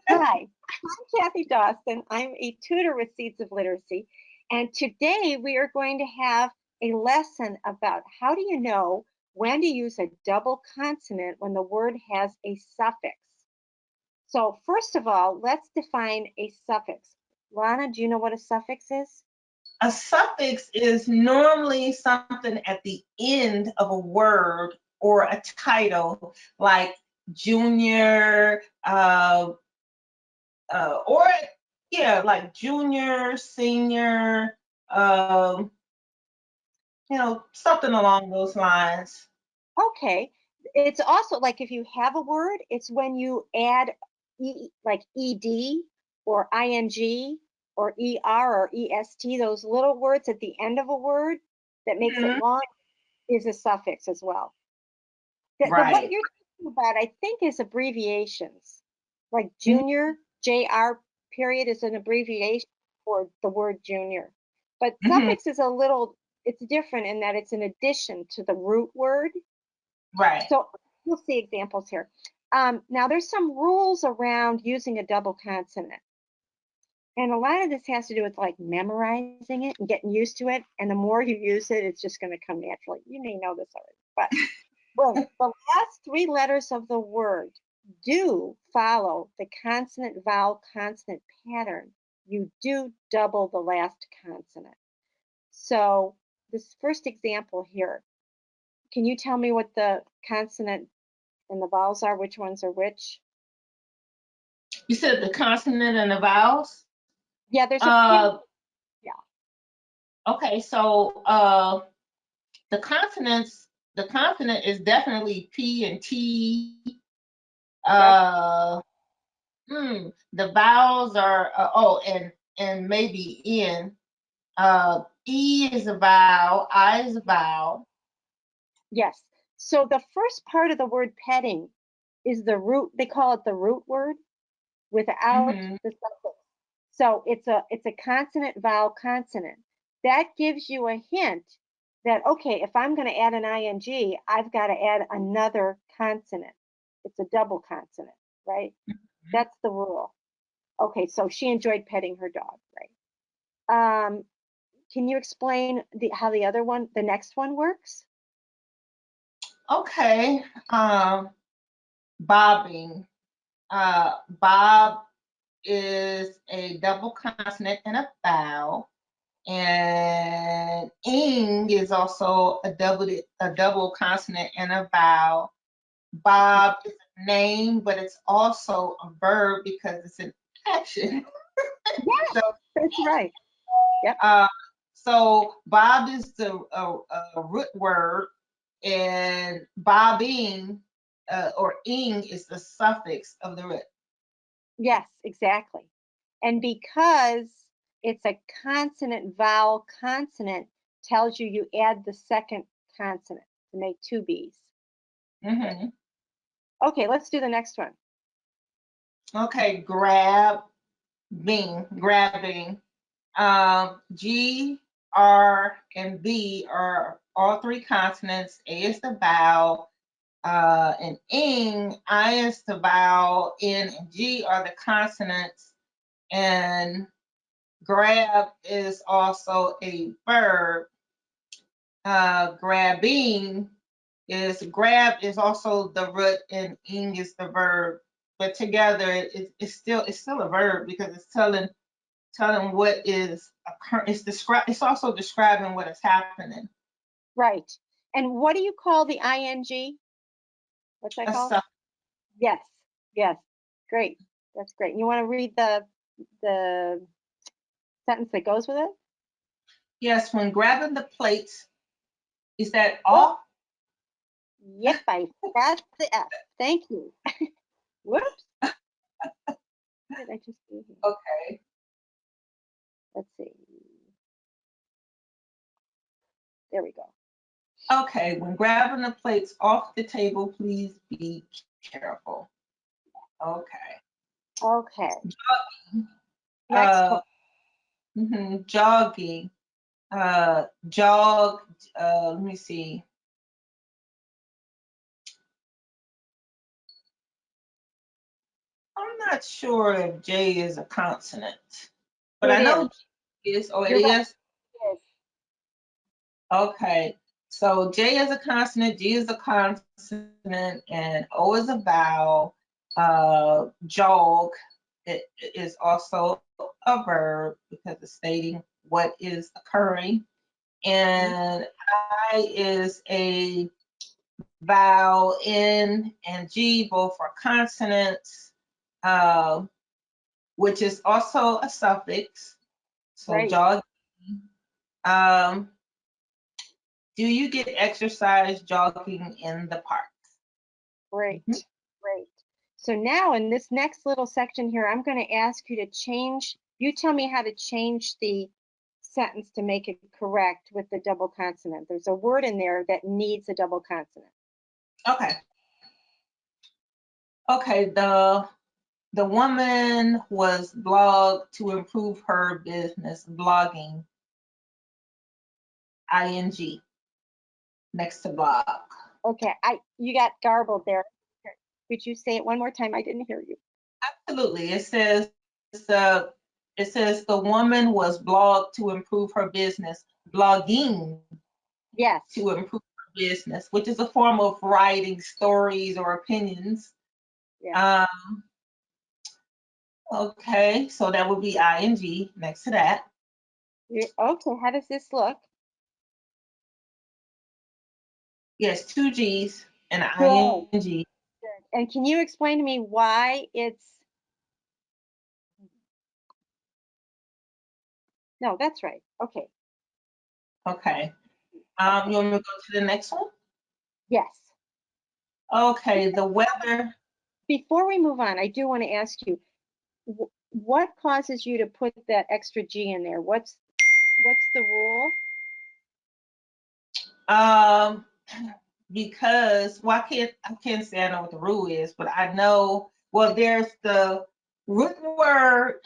Hi, I'm Kathy Dawson. I'm a tutor with Seeds of Literacy, and today we are going to have a lesson about how do you know when to use a double consonant when the word has a suffix. So first of all, let's define a suffix. Lana, do you know what a suffix is? A suffix is normally something at the end of a word or a title, like junior, or yeah, like junior, senior, um, something along those lines. Okay. It's also like if you have a word, it's when you add like ed or ing or er or est, those little words at the end of a word that makes it Mhm. long is a suffix as well. What Right. you're talking about, I think, is abbreviations. Like Mhm. junior, JR period is an abbreviation for the word junior. But Mhm. suffix is it's different in that it's an addition to the root word. Right. So we'll see examples here. Now there's some rules around using a double consonant. And a lot of this has to do with like memorizing it and getting used to it. And the more you use it, it's just going to come naturally. You may know this already, but when the last three letters of the word do follow the consonant vowel consonant pattern, you do double the last consonant. So this first example here, can you tell me what the consonant and the vowels are? Which ones are which? You said the consonant and the vowels. Yeah, there's a few. Uh, Yeah. okay, so the consonants, the consonant is definitely P and T. Yep. Uh, the vowels are and maybe N. E is a vowel, I is a vowel. Yes. So the first part of the word petting is the root. They call it the root word without Mm-hmm. the suffix. So it's a consonant vowel consonant. That gives you a hint that okay, if I'm going to add an ing, I've got to add another consonant. It's a double consonant, right? That's the rule. Okay, so she enjoyed petting her dog, right? Can you explain how the next one works? Okay. Bobbing. Bob is a double consonant and a vowel. And ing is also a double consonant and a vowel. Bob is a name, but it's also a verb because it's an action. Yes, So, that's right. Yep. uh, so Bob is the root word, and bobbing or ing is the suffix of the root. Yes, exactly. And because it's a consonant vowel consonant tells you you add the second consonant to make two B's. Hmm. Okay, let's do the next one. Okay, grabbing. G, R, and B are all three consonants. A is the vowel, and ing, I is the vowel, N and G are the consonants, and grab is also a verb. Grab is also the root, and ing is the verb. But together, it's still a verb because it's telling what is occurring. It's also describing what is happening. Right. And what do you call the ing? What's that A called? suffix. Yes. Yes. Great. That's great. You want to read the sentence that goes with it? Yes, when grabbing the plates, is that Oh, off? yep, I got the F. Thank you. Whoops. What did I just do here? Okay. Let's see. There we go. Okay, when grabbing the plates off the table, please be careful. Okay. Okay. Next Uh, one. jogging. Jog. Let me see. I'm not sure if J is a consonant, but It I know is. G is, or it You're right. is. It is. Okay, so J is a consonant, G is a consonant, and O is a vowel. Jog it is also a verb because it's stating what is occurring. And I is a vowel. N and G both are consonants, which is also a suffix. So Right. jog. Um, do you get exercise jogging in the park? Great. Mhm. Great. So now in this next little section here, I'm going to ask you to change, you tell me how to change the sentence to make it correct with the double consonant. There's a word in there that needs a double consonant. Okay. Okay. The woman was blogged to improve her business. Blogging. Ing. Next to blog. Okay, you got garbled there. Could you say it one more time? I didn't hear you. Absolutely. Uh, it says the woman was blogged to improve her business. Blogging Yes. to improve her business, which is a form of writing stories or opinions. Yeah. Um, okay, so that would be ing next to that. Okay, how does this look? Yes, two G's and Good. ing. Good. And can you explain to me why it's, no, that's right. Okay. Okay. Okay. You want me to go to the next one? Yes. Okay, the weather. Before we move on, I do want to ask you, what causes you to put that extra G in there? What's the rule? Um, because I can't say I know what the rule is, but I know well there's the written word,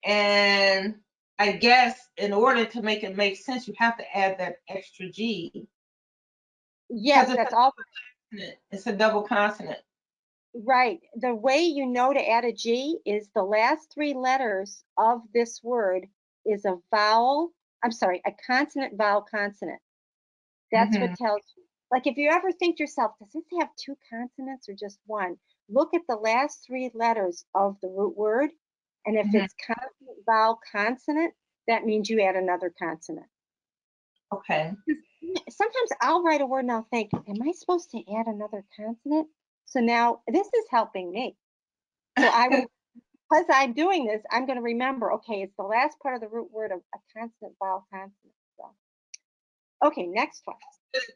and I guess in order to make it make sense, you have to add that extra G because Yes, that's all it's a double consonant. right. The way you know to add a G is the last three letters of this word is a vowel. I'm sorry, a consonant, vowel, consonant. That's Mm-hmm. what tells you. Like if you ever think to yourself, does this have two consonants or just one? Look at the last three letters of the root word. And if Mm-hmm. it's consonant, vowel, consonant, that means you add another consonant. Okay. Sometimes I'll write a word and I'll think, am I supposed to add another consonant? So now this is helping me. So I will, because I'm doing this, I'm going to remember, okay, it's the last part of the root word of a consonant, vowel, consonant. So, okay, next one.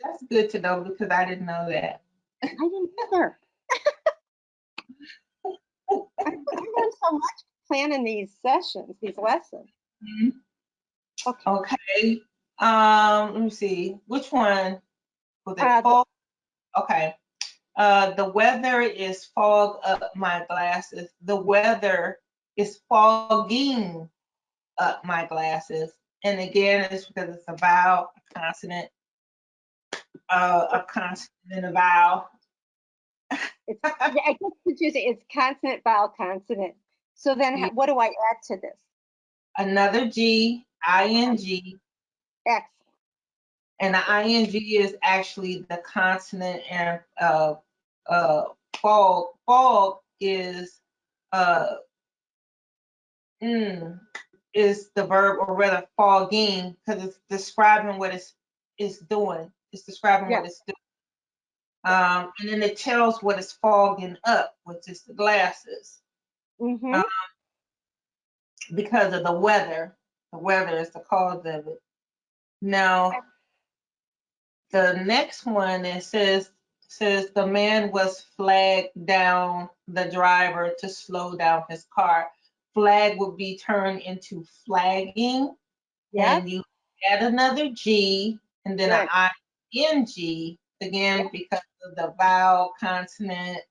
That's good to know because I didn't know that. I didn't either. I learned so much planning these sessions, these lessons. Mhm. Okay. Okay. Let me see. Which one was it? Uh, the, Fall? Okay. The weather is fog up my glasses. The weather is fogging up my glasses. And again, it's because it's a vowel, a consonant and a vowel. yeah, I guess confusing. It's consonant, vowel, consonant. So then what do I add to this? Another G, ing, X. and the ing is actually the consonant, and uh, fog uh, mm, is the verb, or rather fogging, because it's describing what it's doing. It's describing Yeah. what it's doing. Yeah. And then it tells what it's fogging up, which is the glasses, Mm-hmm. um, because of the weather. The weather is the cause of it. Now, the next one, it says the man was flagged down the driver to slow down his car. Flag would be turned into flagging, Yep. and you add another G and then Good. an ing again because of the vowel consonant.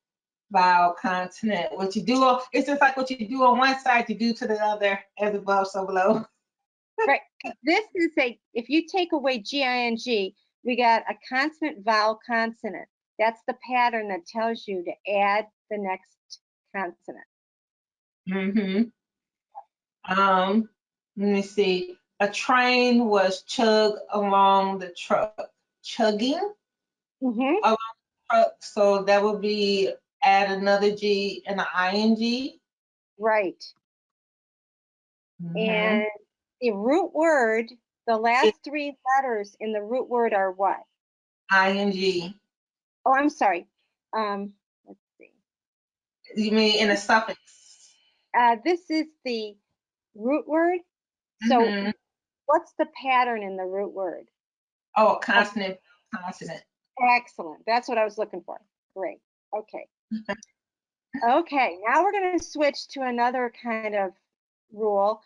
What you do, it's just like what you do on one side, you do to the other, as above, so below. Right. This is if you take away GING, we got a consonant, vowel, consonant. That's the pattern that tells you to add the next consonant. Mm-hmm. Let me see. A train was chugged along the truck. Chugging Mm-hmm. along the truck. So that would be add another G and an ing. Right. Mm-hmm. And the root word, the It, last three letters in the root word are what? ing. Oh, I'm sorry. Let's see. You mean in a suffix? This is the root word. So Mm-hmm. what's the pattern in the root word? Oh, Of- consonant, consonant. Excellent. That's what I was looking for. Great. Okay. Okay. Now we're going to switch to another kind of rule.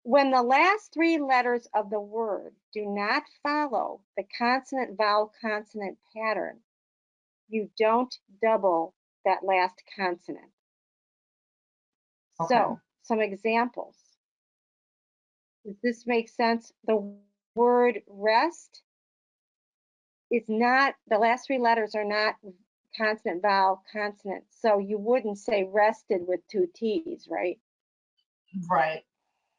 When the last three letters of the word do not follow the consonant vowel consonant pattern, you don't double that last consonant. Okay. So, some examples. Does this make sense? The word rest is not, the last three letters are not consonant vowel consonant. So you wouldn't say rested with two T's, right? Right.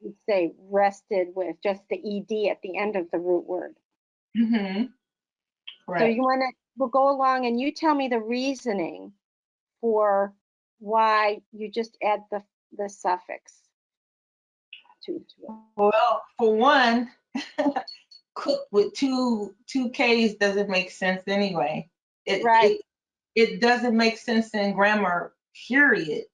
You'd say rested with just the ed at the end of the root word. Mm-hmm. So Correct. you want to, we'll go along and you tell me the reasoning for why you just add the suffix to it. Well, for one, cook with two K's doesn't make sense anyway. It Right. it it doesn't make sense in grammar, period.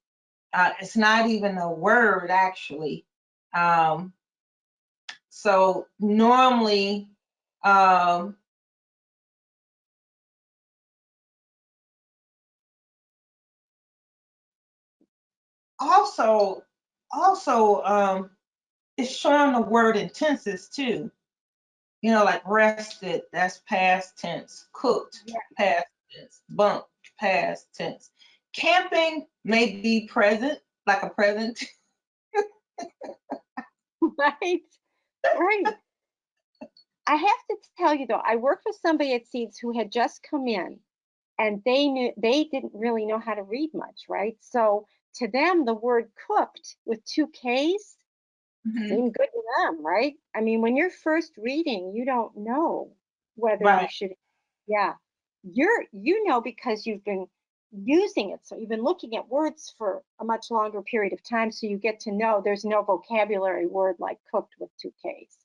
It's not even a word actually. Um, so normally, um, also also it's showing the word in tenses too. You know, like rested, that's past tense. Cooked, Yeah. past tense. Bumped, past tense. Camping may be present, like a present. Right. Right. I have to tell you though, I worked with somebody at Seeds who had just come in and they didn't really know how to read much, right? So to them, the word cooked with two K's Mhm. seemed good to them, right? I mean, when you're first reading, you don't know whether you Right. should, yeah. You know because you've been using it. So you've been looking at words for a much longer period of time. So you get to know there's no vocabulary word like cooked with two K's.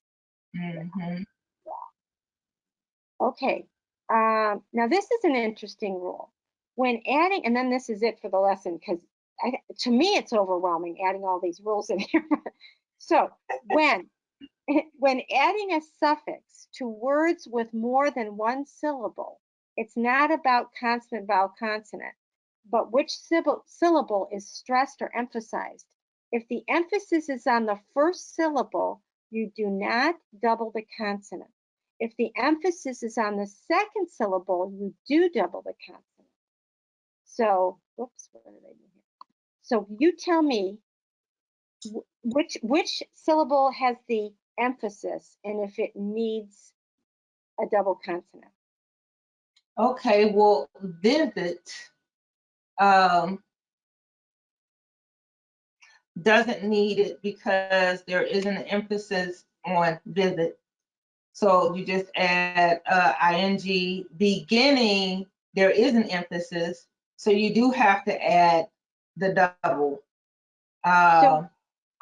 Hmm. Okay. Now this is an interesting rule. When adding, and then this is it for the lesson because to me it's overwhelming adding all these rules in here. So when when adding a suffix to words with more than one syllable, it's not about consonant vowel consonant, but which syllable is stressed or emphasized. If the emphasis is on the first syllable, you do not double the consonant. If the emphasis is on the second syllable, you do double the consonant. So, whoops, what did I do here? So you tell me which syllable has the emphasis and if it needs a double consonant. Okay, well, visit um, doesn't need it because there isn't an emphasis on visit. So you just add ing. Beginning, there is an emphasis. So you do have to add the double. So, Um,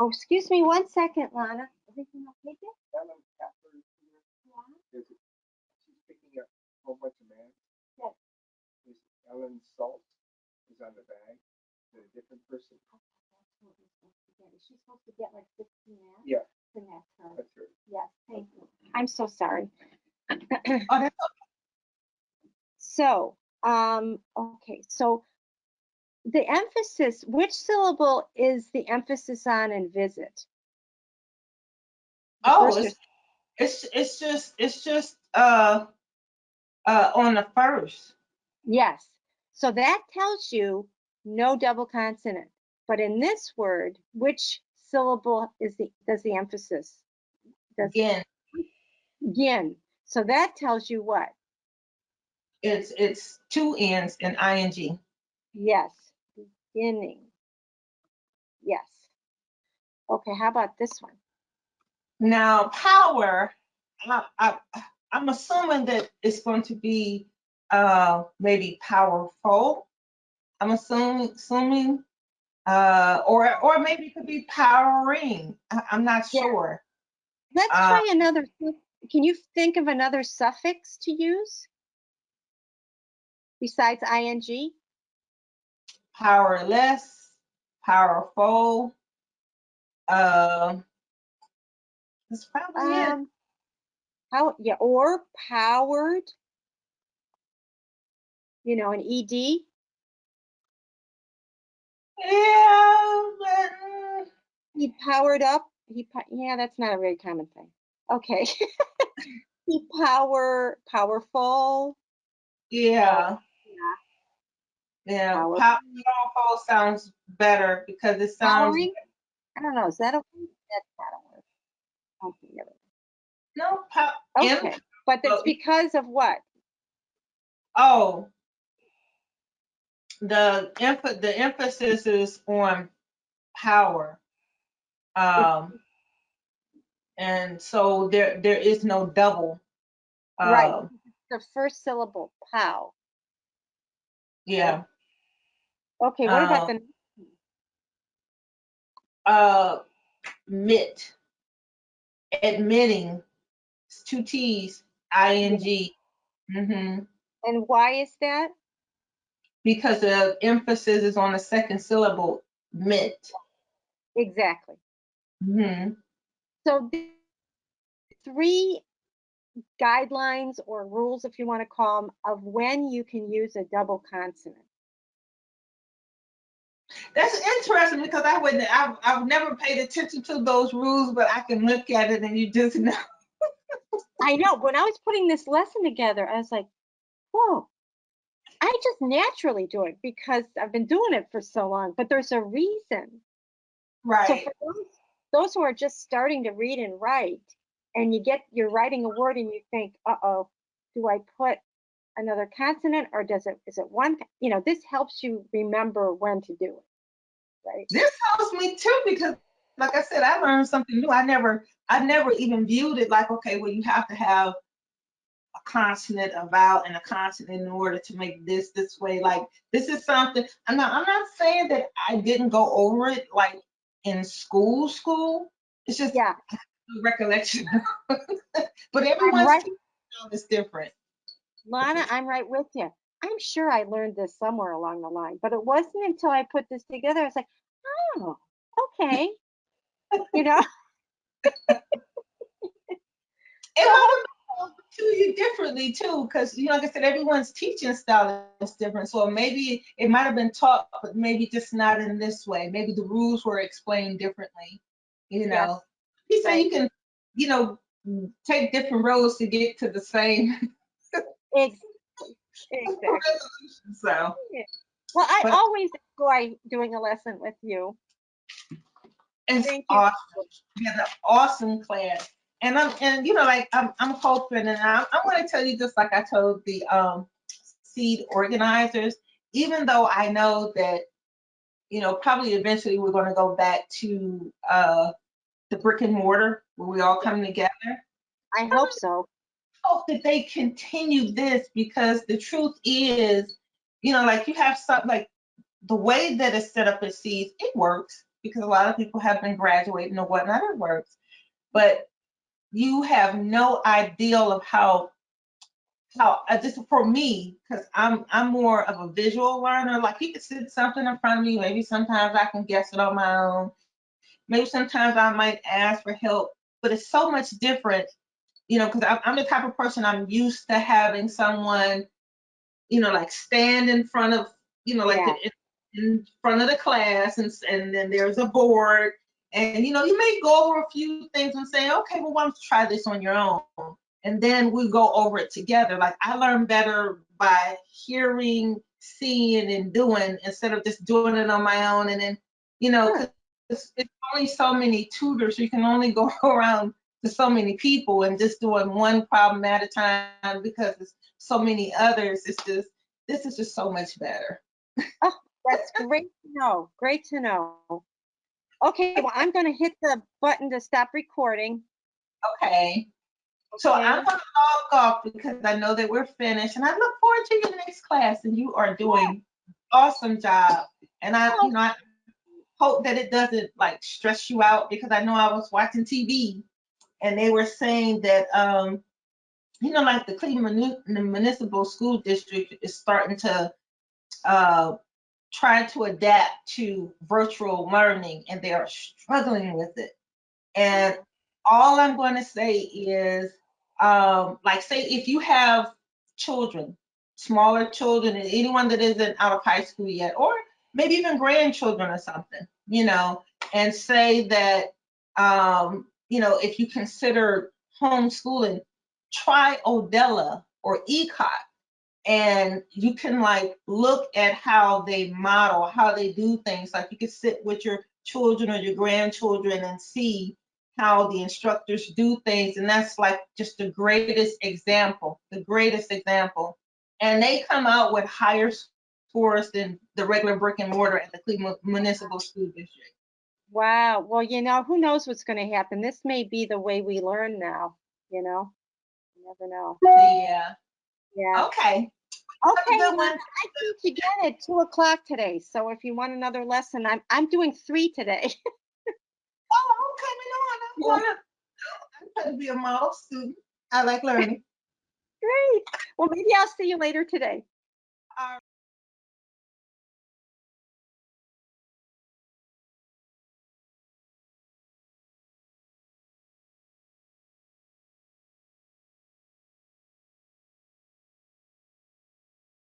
oh, excuse me one second, Lana. Everything okay there? Ellen Pepper is she's picking up a whole bunch of man. Yes. Is Ellen Salt is on the bag. Is it a different person? Is she supposed to get like 16 minutes? Yeah, Then that's her. that's her. Yes, thank you. I'm so sorry. oh, that's So, okay, so the emphasis, which syllable is the emphasis on in visit? The oh, first or it's just on the first. yes. So that tells you no double consonant. But in this word, which syllable is does the emphasis? Does Again, yin. So that tells you what? it's two ends in ing. Yes. Beginning. Yes. Okay, how about this one? Now, power, I'm assuming that it's going to be maybe powerful. I'm assuming or maybe it could be powering. I'm not Yeah. sure. Let's Uh, try another. Can you think of another suffix to use besides ing? Powerless, powerful. Uh, that's probably it. How, yeah, or powered, an ed. Yeah, but He powered up. Yeah, that's not a very common thing. Okay. He powerful. yeah, Yeah, yeah. power, Powerful sounds better because it sounds powering. I don't know. Is that a word? That's not a word. I don't think it is. no Okay, but it's because of what? oh, the emphasis is on power. It's Um, and so there is no double. right. Um, The first syllable, pow. yeah. Okay, what about Um, the uh, Mit, admitting, it's two T's, ing. hmm and why is that? Because the emphasis is on the second syllable, mit. Exactly. hmm So three guidelines or rules, if you want to call them, of when you can use a double consonant. That's interesting because I've never paid attention to those rules, but I can look at it and you just know. I know. When I was putting this lesson together, I was like, whoa, I just naturally do it because I've been doing it for so long, but there's a reason. So Right. for those who are just starting to read and write, and you're writing a word and you think, uh-oh, do I put another consonant or is it one? This helps you remember when to do it, right? This helps me too because, like I said, I learned something new. I never even viewed it like, okay, well, you have to have a consonant, a vowel, and a consonant in order to make this way. Like this is something. I'm not saying that I didn't go over it like in school. It's just Yeah, recollection. But I'm everyone's right. teaching style is different. Lana, I'm right with you. I'm sure I learned this somewhere along the line, but it wasn't until I put this together, I was like, oh, okay. You know, It so might have been to you differently too, because like I said, everyone's teaching style is different. So maybe it might have been taught, but maybe just not in this way. Maybe the rules were explained differently. You yes, know, he said right. you can, you know, take different roads to get to the same Exactly. Exactly. resolution. So, Yeah. Well, I but always enjoy doing a lesson with you. it's Thank you. awesome. We had an awesome class. And like I'm hoping, and I'm going to tell you just like I told the seed organizers, even though I know that probably eventually we're going to go back to the brick and mortar where we all come together. I hope so. Hope that they continue this because the truth is, like you have some like the way that it's set up at seeds, it works because a lot of people have been graduating or whatnot, it works. But you have no ideal of how just for me, because I'm more of a visual learner. Like you could sit something in front of me, maybe sometimes I can guess it on my own. Maybe sometimes I might ask for help, but it's so much different, because I'm the type of person I'm used to having someone, like stand in front of, like Yeah. in front of the class, and then there's a board, and you may go over a few things and say, okay, well, why don't you try this on your own, and then we go over it together. Like I learn better by hearing, seeing, and doing instead of just doing it on my own, and then Sure. 'cause it's only so many tutors, you can only go around to so many people, and just doing one problem at a time because it's so many others. This is just so much better. Oh, that's great to know. Great to know. Okay, well, I'm going to hit the button to stop recording. Okay. So I'm Okay. going to log off because I know that we're finished, and I look forward to your next class. And you are doing awesome job. And Oh, I hope that it doesn't like stress you out, because I know I was watching TV and they were saying that like the Cleveland Municipal School District is starting to uh, try to adapt to virtual learning, and they are struggling with it. And all I'm going to say is, like, say if you have children, smaller children, and anyone that isn't out of high school yet, or maybe even grandchildren or something, and say that, if you consider homeschooling, try Odella or ECOT, and you can like look at how they model, how they do things. Like you could sit with your children or your grandchildren and see how the instructors do things, and that's like just the greatest example. And they come out with higher scores than the regular brick and mortar at the Cleveland Municipal School District. wow. Well, who knows what's going to happen? This may be the way we learn now, you know? You never know. Yeah. Yeah. Okay. Have a Okay, good Lisa, one. I teach again at 2 o'clock today. So if you want another lesson, I'm doing 3 today. Oh, okay. You know, I'm trying to be a model student. I like learning. Great. Well, maybe I'll see you later today. All